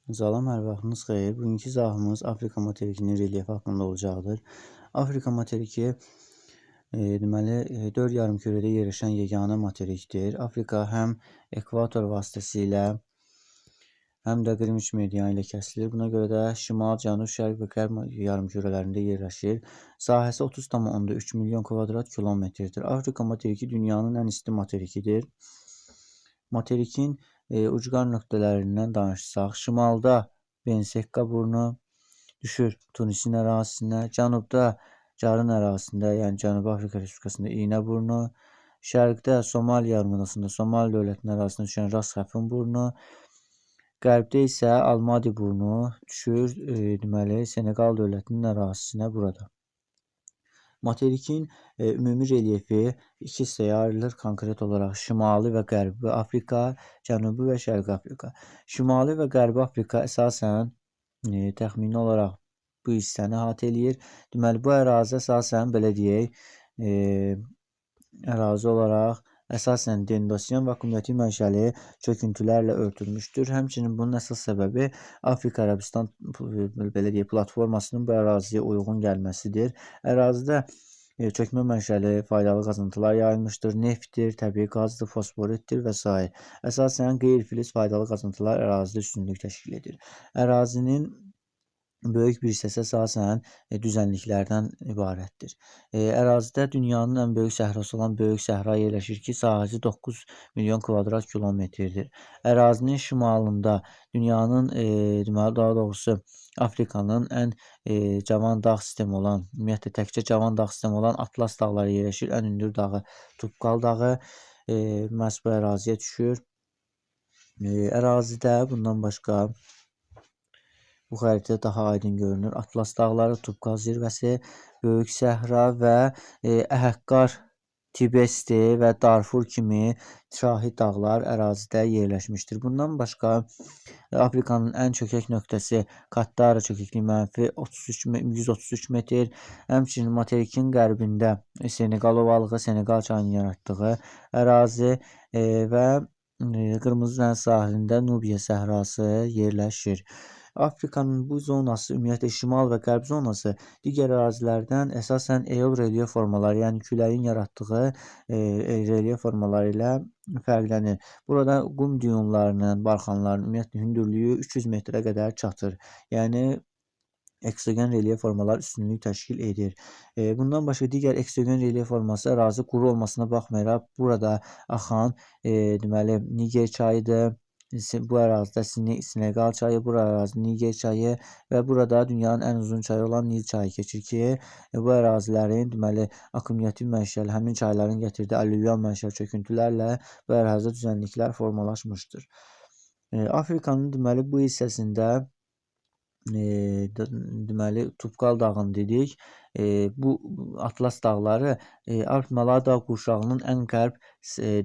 Salam, hər vaxtınız xeyir. Bugünkü izahımız Afrika materikinin relyefi haqqında olacaqdır. Afrika materiki deməli 4 yarımkürədə yerləşən yeganə materikdir. Afrika həm ekvator vasitəsilə, həm də Qrinviç meridianı ilə kəsilir. Buna görə də şimal, cənub, şərq və qərb yarımkürələrində yerləşir. Sahəsi 30,3 milyon kvadrat kilometrdir. Afrika materiki dünyanın ən isti materikidir. Materikin ucqar nöqtələrindən danışsaq, şimalda Bensekka burnu düşür Tunisin ərazisinə, cənubda Carın ərazisində, yəni Cənubi Afrika Respublikasında İynə burnu, şərqdə Somali yarımadasında Somali dövlətinin ərazisinə düşən Ras Xəfin burnu, qərbdə isə Almadi burnu düşür deməli Seneqal dövlətinin ərazisinə burada. Materikin ümumi relyefi iki hissəyə ayrılır. Konkret olaraq Şimali və Qərbi Afrika, Cənubi və Şərqi Afrika. Şimali və Qərbi Afrika əsasən təxmini olaraq bu hissəni əhatə eləyir. Deməli, bu ərazi əsasən belə deyək, ərazi olaraq əsasən Dendosian vakuumiyəti mənşəli çöküntülərlə örtülmüşdür. Həmçinin bunun əsas səbəbi Afrika Ərəbistan belə deyək, platformasının bu əraziyə uyğun gəlməsidir. Ərazidə çökmə mənşəli faydalı qazıntılar yayılmışdır. Neftdir, təbii qazdır, fosforitdir və s. Əsasən qeyri-filiz faydalı qazıntılar ərazidə üstünlük təşkil edir. Ərazinin böyük bir hissəsi əsasən düzənliklərdən ibarətdir. Ərazidə dünyanın ən böyük səhrası olan Böyük Səhra yerləşir ki, sahəsi 9 milyon kvadrat kilometrdir. Ərazinin şimalında dünyanın, deməli daha doğrusu Afrikanın ən cavan dağ sistemi olan, ümumiyyətlə təkcə cavan dağ sistemi olan Atlas dağları yerləşir. Ən hündür dağı Tubkal dağı məhz bu əraziyə düşür. Ərazidə bundan başqa bu xəritədə daha aydın görünür. Atlas dağları, Tubkal zirvəsi, Böyük Səhra və Əhəqqar, Tibesti və Darfur kimi şahid dağlar ərazidə yerləşmişdir. Bundan başqa Afrikanın ən çökək nöqtəsi Kattara çökəkliyi -133 metr. Həmçinin materikin qərbində Seneqal ovalığı, Seneqal çayının yaratdığı ərazi və Qırmızı dəniz sahilində Nubiya səhrası yerləşir. Afrikanın bu zonası, ümumiyyətlə şimal və qərb zonası digər ərazilərdən əsasən eol relyef formaları, yəni küləyin yaratdığı relyef formaları ilə fərqlənir. Burada qum düyünlərinin, barxanların ümumiyyətlə hündürlüyü 300 metrə qədər çatır. Yəni eksogen relyef formalar üstünlük təşkil edir. Bundan başqa digər eksogen relyef forması ərazi quru olmasına baxmayaraq burada axan deməli Niger çayıdır. Bu ərazidə Seneqal çayı, bu ərazidə Niger çayı və burada dünyanın ən uzun çayı olan Nil çayı keçir ki, bu ərazilərin deməli akkumulyativ mənşəli, həmin çayların gətirdiyi allüvial mənşəli çöküntülərlə bu ərazidə düzənliklər formalaşmışdır. Afrikanın deməli bu hissəsində deməli Tubkal dağını dedik. Bu Atlas dağları Alp-Malay dağ qurşağının ən qərb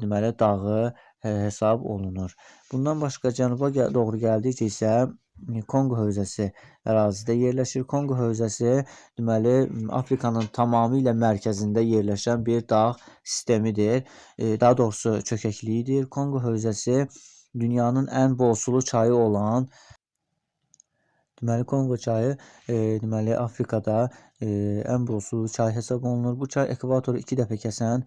deməli dağı hesab olunur. Bundan başqa cənuba doğru gəldikcə isə Konqo hövzəsi ərazidə yerləşir. Konqo hövzəsi deməli Afrikanın tamamilə mərkəzində yerləşən bir dağ sistemidir. Daha doğrusu çökəkliyidir. Konqo hövzəsi dünyanın ən bol sulu çayı olan deməli Konqo çayı deməli Afrikada ən bol sulu çay hesab olunur. Bu çay ekvatoru 2 dəfə kəsən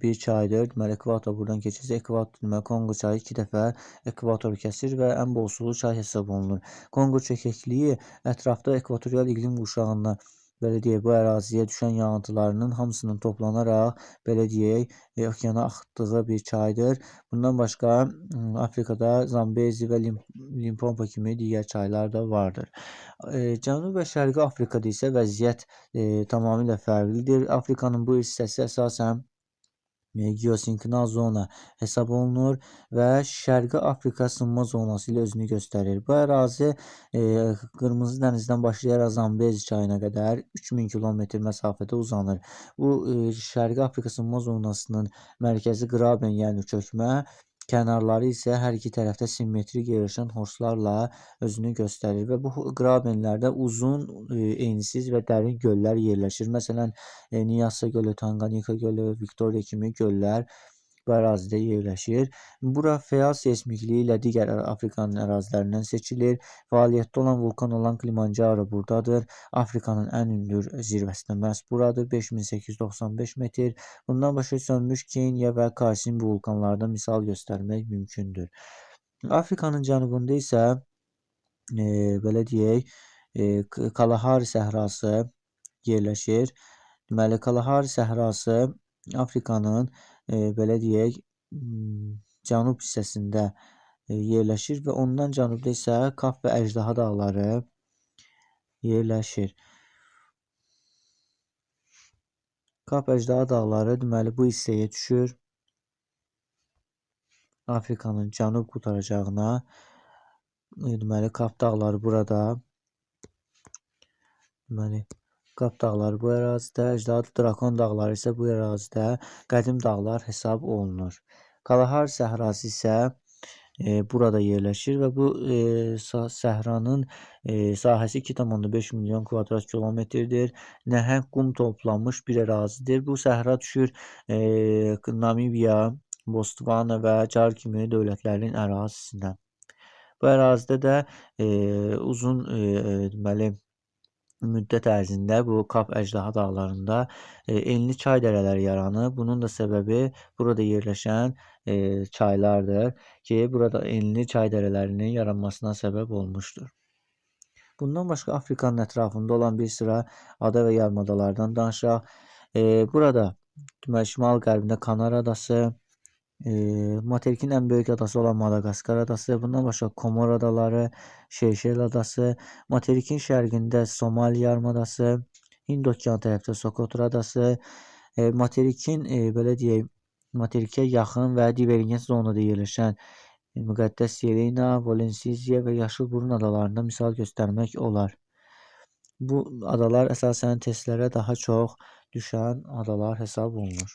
bir çaydır. Deməli ekvator buradan keçirsə, ekvator deməli Konqo çayı 2 dəfə ekvatoru kəsir və ən bol sulu çay hesab olunur. Konqo çökəkliyi ətrafda ekvatorial iqlim qurşağında belə deyək, bu əraziyə düşən yağıntılarının hamısının toplanaraq belə deyək, okeana axıtdığı bir çaydır. Bundan başqa Afrikada Zambezi və Limpopo kimi digər çaylar da vardır. Cənubi və Şərqi Afrikada isə vəziyyət tamamilə fərqlidir. Afrikanın bu hissəsi əsasən geosinkronal zona hesab olunur və Şərqi Afrika sınma zonası ilə özünü göstərir. Bu ərazi Qırmızı dənizdən başlayaraq Zambezi çayına qədər 3000 kilometr məsafədə uzanır. Bu Şərqi Afrika sınma zonasının mərkəzi Qraben, yəni çökmə, kənarları isə hər iki tərəfdə simmetrik yerləşən horslarla özünü göstərir və bu qrabenlərdə uzun, ensiz və dərin göllər yerləşir. Məsələn, Nyasa gölü, Tanganyika gölü, Victoria kimi göllər bu ərazidə yerləşir. Bura feal seysmikliyi ilə digər Afrikanın ərazilərindən seçilir. Fəaliyyətdə olan vulkan olan Kilimanjaro buradadır. Afrikanın ən hündür zirvəsi də məhz buradır, 5895 metr. Bundan başqa sönmüş Kenya və Kasimbi vulkanlardan misal göstərmək mümkündür. Afrikanın cənubunda isə belə deyək, Kalahari səhrası yerləşir. Deməli, Kalahari səhrası Afrikanın belə deyək, cənub hissəsində yerləşir və ondan cənubda isə Kap və Əjdaha dağları yerləşir. Kap Əjdaha dağları deməli bu hissəyə düşür. Afrikanın cənub qurtaracağına. Deməli, Kap dağları burada. Deməli, Kap dağları bu ərazidə, Əjdaha Drakon dağları isə bu ərazidə qədim dağlar hesab olunur. Kalahari səhrası isə burada yerləşir və bu səhranın sahəsi 2,5 milyon kvadrat kilometrdir. Nəhəng qum toplanmış bir ərazidir. Bu səhra düşür Namibiya, Botswana və Çar kimi dövlətlərin ərazisindən. Bu ərazidə də uzun deməli müddət ərzində bu Kap Əjdaha dağlarında enli çay dərələri yaranıb. Bunun da səbəbi burada yerləşən çaylardır ki, burada enli çay dərələrinin yaranmasına səbəb olmuşdur. Bundan başqa Afrikanın ətrafında olan bir sıra ada və yarımadalardan danışaq. Burada deməli şimal-qərbində Kanar adası, materikin ən böyük adası olan Madagaskar adası, bundan başqa Komor adaları, Şeyşel adası, materikin şərqində Somali yarımadası, Hind okeanı tərəfdə Sokotra adası, materikin belə deyək, materikə yaxın və divergent zonada yerləşən Müqəddəs Yelena, Volensisiya və Yaşılburun adalarında misal göstərmək olar. Bu adalar əsasən testlərə daha çox düşən adalar hesab olunur.